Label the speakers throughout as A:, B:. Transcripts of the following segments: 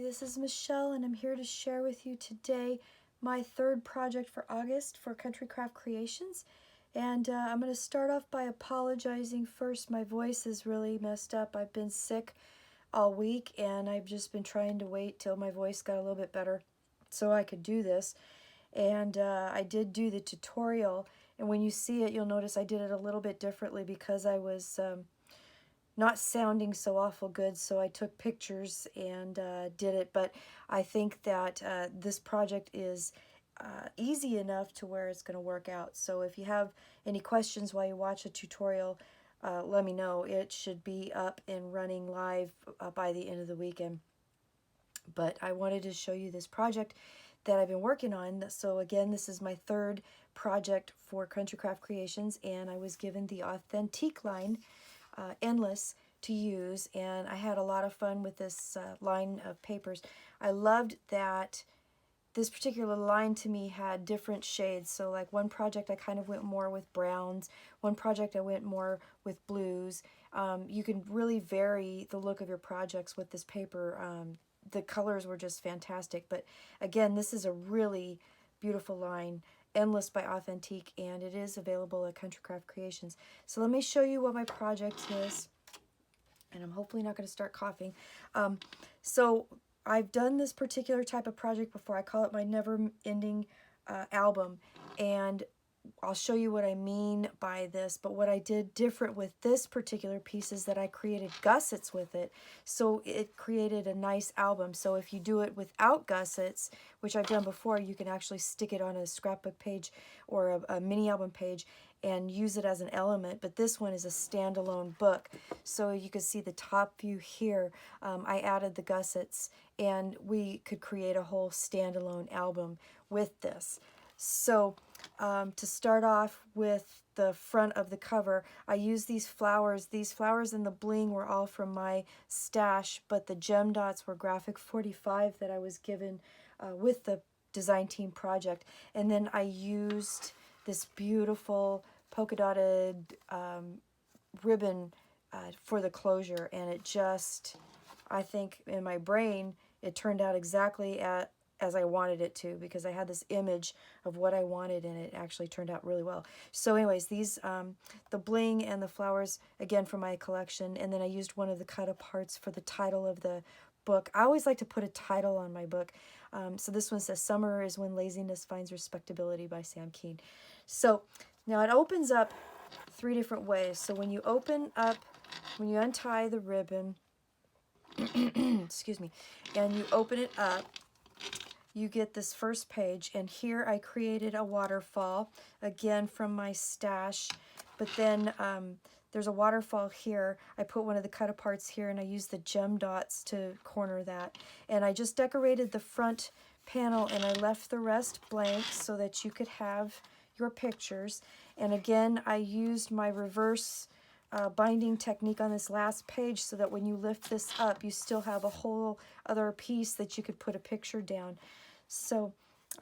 A: this is Michelle and I'm here to share with you today my third project for August for Country Craft Creations. And I'm going to start off by apologizing first. My voice is really messed up. I've been sick all week and I've just been trying to wait till my voice got a little bit better so I could do this. And I did do the tutorial, and when you see it you'll notice I did it a little bit differently because I was not sounding so awful good, so I took pictures and did it. But I think that this project is easy enough to where it's going to work out. So if you have any questions while you watch a tutorial, let me know. It should be up and running live by the end of the weekend. But I wanted to show you this project that I've been working on. So again, this is my third project for Country Craft Creations, and I was given the Authentique line, Endless, to use, and I had a lot of fun with this line of papers. I loved that this particular line to me had different shades. So like one project I kind of went more with browns, one project I went more with blues. You can really vary the look of your projects with this paper. The colors were just fantastic. But again, this is a really beautiful line, Endless by Authentique, and it is available at Country Craft Creations. So let me show you what my project is, and I'm hopefully not going to start coughing. So I've done this particular type of project before. I call it my never-ending album, and I'll show you what I mean by this. But what I did different with this particular piece is that I created gussets with it, so it created a nice album. So if you do it without gussets, which I've done before, you can actually stick it on a scrapbook page or a mini album page and use it as an element. But this one is a standalone book, so you can see the top view here. I added the gussets, and we could create a whole standalone album with this. So to start off with the front of the cover, I used these flowers. These flowers and the bling were all from my stash, but the gem dots were Graphic 45 that I was given with the design team project. And then I used this beautiful polka dotted ribbon for the closure, and it just, I think in my brain, it turned out exactly as I wanted it to, because I had this image of what I wanted and it actually turned out really well. So anyways, these, the bling and the flowers, again, from my collection, and then I used one of the cut-aparts for the title of the book. I always like to put a title on my book. So this one says, Summer is When Laziness Finds Respectability by Sam Keen. So now it opens up three different ways. So when you open up, when you untie the ribbon, excuse me, and you open it up, you get this first page, and here I created a waterfall, again from my stash, but then there's a waterfall here. I put one of the cut-aparts here, and I used the gem dots to corner that, and I just decorated the front panel, and I left the rest blank so that you could have your pictures. And again, I used my reverse binding technique on this last page so that when you lift this up, you still have a whole other piece that you could put a picture down. So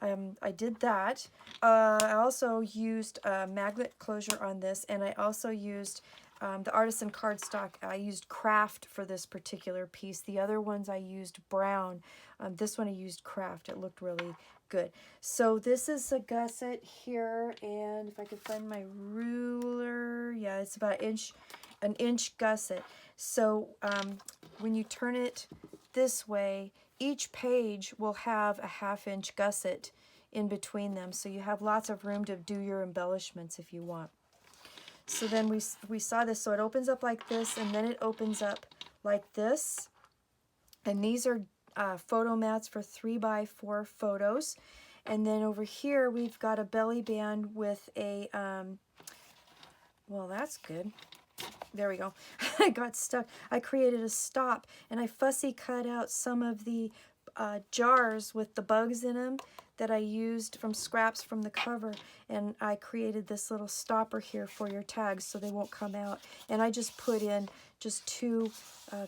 A: I did that. I also used magnet closure on this, and I also used the artisan cardstock. I used craft for this particular piece. The other ones I used brown. This one I used craft. It looked really good. So this is a gusset here, and if I could find my ruler, yeah, it's about an inch gusset. So when you turn it this way, each page will have a ½ inch gusset in between them, so you have lots of room to do your embellishments if you want. So then we saw this, so it opens up like this, and then it opens up like this, and these are photo mats for 3x4 photos. And then over here we've got a belly band with a well, that's good. There we go. I got stuck. I created a stop, and I fussy cut out some of the jars with the bugs in them that I used from scraps from the cover, and I created this little stopper here for your tags so they won't come out. And I just put in just two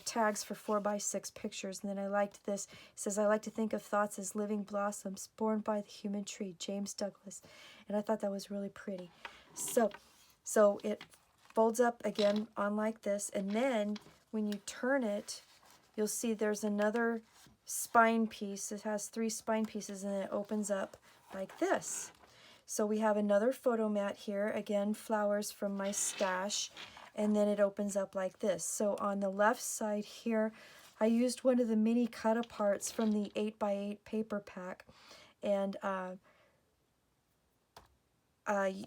A: tags for 4x6 pictures. And then I liked this. It says, I like to think of thoughts as living blossoms born by the human tree, James Douglas. And I thought that was really pretty. So it folds up again on like this, and then when you turn it, you'll see there's another spine piece. It has 3 spine pieces, and it opens up like this. So we have another photo mat here, again flowers from my stash, and then it opens up like this. So on the left side here, I used one of the mini cut-aparts from the 8x8 paper pack, and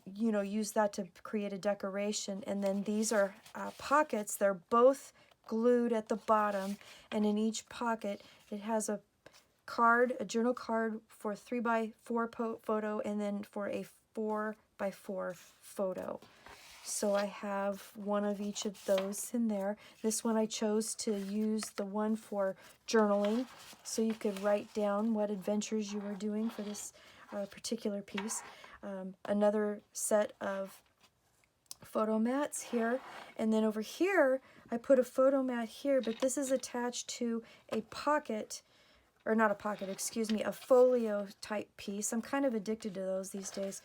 A: you know, use that to create a decoration. And then these are pockets. They're both glued at the bottom, and in each pocket it has a card, a journal card for 3x4 photo, and then for a 4x4 photo. So I have one of each of those in there. This one I chose to use the one for journaling, so you could write down what adventures you were doing for this particular piece. Another set of photo mats here, and then over here I put a photo mat here, but this is attached to a pocket, or not a pocket, excuse me, a folio type piece. I'm kind of addicted to those these days,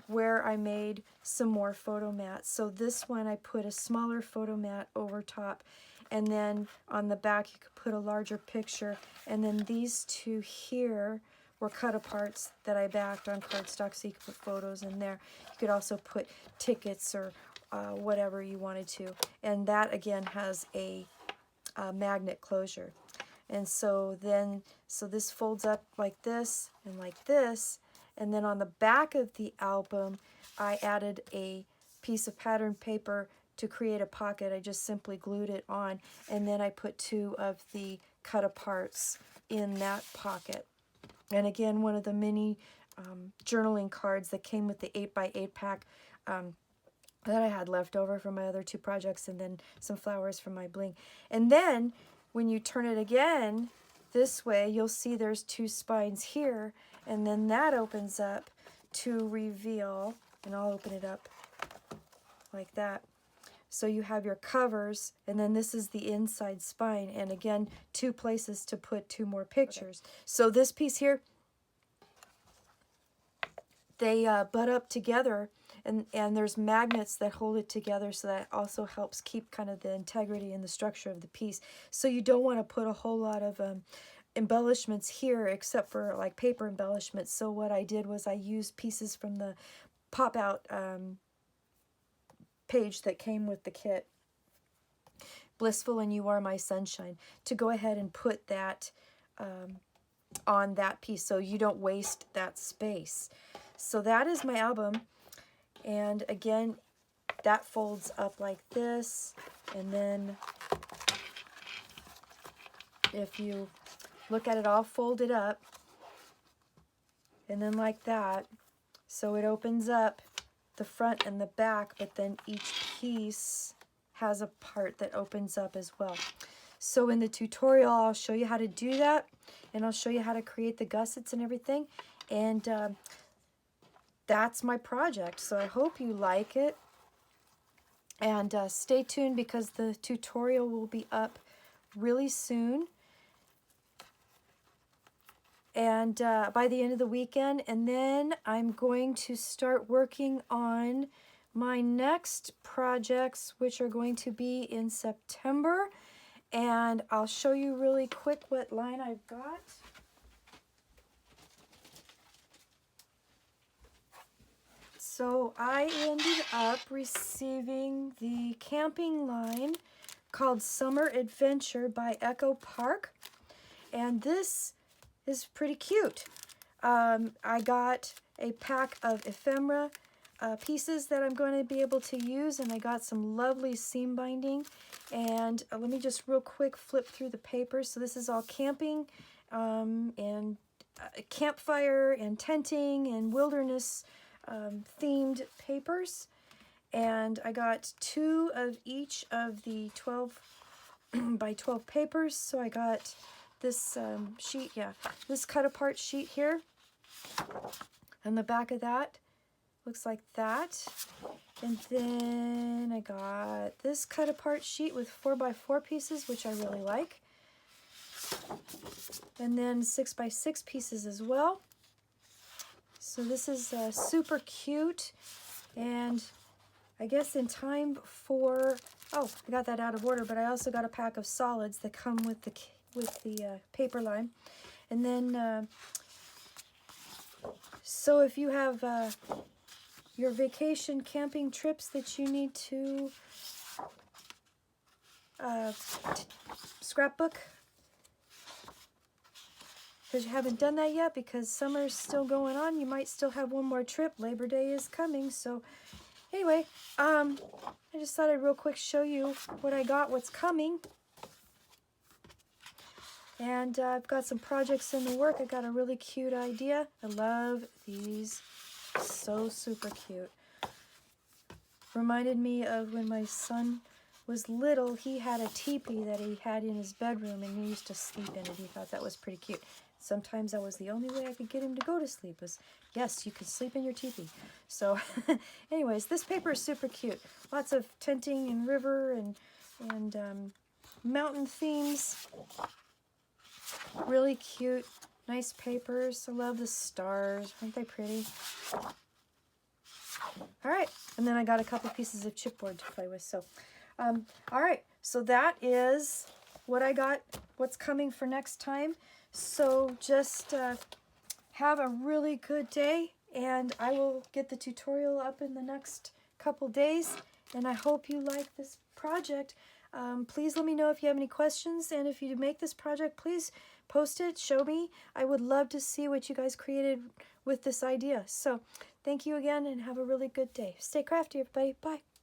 A: where I made some more photo mats. So this one I put a smaller photo mat over top, and then on the back you could put a larger picture, and then these two here were cut-aparts that I backed on cardstock, so you could put photos in there. You could also put tickets or whatever you wanted to, and that again has a magnet closure. And so this folds up like this and like this, and then on the back of the album I added a piece of pattern paper to create a pocket. I just simply glued it on, and then I put 2 of the cut-aparts in that pocket. And again, one of the mini journaling cards that came with the 8x8 pack that I had left over from my other 2 projects, and then some flowers from my bling. And then when you turn it again this way, you'll see there's 2 spines here, and then that opens up to reveal, and I'll open it up like that. So you have your covers, and then this is the inside spine, and again 2 places to put 2 more pictures. Okay. So this piece here, they butt up together, and there's magnets that hold it together, so that also helps keep kind of the integrity and the structure of the piece. So you don't want to put a whole lot of embellishments here, except for like paper embellishments. So what I did was I used pieces from the pop-out page that came with the kit, Blissful and You Are My Sunshine, to go ahead and put that on that piece, so you don't waste that space. So that is my album, and again that folds up like this, and then if you look at it all folded up, and then like that, so it opens up the front and the back, but then each piece has a part that opens up as well. So in the tutorial I'll show you how to do that, and I'll show you how to create the gussets and everything, and that's my project. So I hope you like it, and stay tuned because the tutorial will be up really soon, and by the end of the weekend, and then I'm going to start working on my next projects, which are going to be in September, and I'll show you really quick what line I've got. So I ended up receiving the camping line called Summer Adventure by Echo Park, and this is pretty cute. I got a pack of ephemera pieces that I'm going to be able to use, and I got some lovely seam binding, and let me just real quick flip through the papers. So this is all camping and campfire and tenting and wilderness themed papers, and I got 2 of each of the 12 by 12 papers. So I got this sheet, this cut apart sheet here, and the back of that looks like that, and then I got this cut apart sheet with 4x4 pieces, which I really like, and then 6x6 pieces as well. So this is super cute, and I guess in time for, oh, I got that out of order, but I also got a pack of solids that come with with the paper line. And then, so if you have your vacation camping trips that you need to scrapbook, because you haven't done that yet because summer's still going on, you might still have one more trip. Labor Day is coming. So anyway, I just thought I'd real quick show you what I got, what's coming. And I've got some projects in the work. I got a really cute idea. I love these. So super cute. Reminded me of when my son was little. He had a teepee that he had in his bedroom and he used to sleep in it. He thought that was pretty cute. Sometimes that was the only way I could get him to go to sleep was, yes, you can sleep in your teepee. So anyways, this paper is super cute. Lots of tenting and river and mountain themes. Really cute, nice papers. I love the stars. Aren't they pretty? All right, and then I got a couple pieces of chipboard to play with. So, all right, so that is what I got, what's coming for next time. So just have a really good day, and I will get the tutorial up in the next couple days, and I hope you like this project. Please let me know if you have any questions, and if you make this project, please post it, show me. I would love to see what you guys created with this idea. So thank you again, and have a really good day. Stay crafty, everybody. Bye.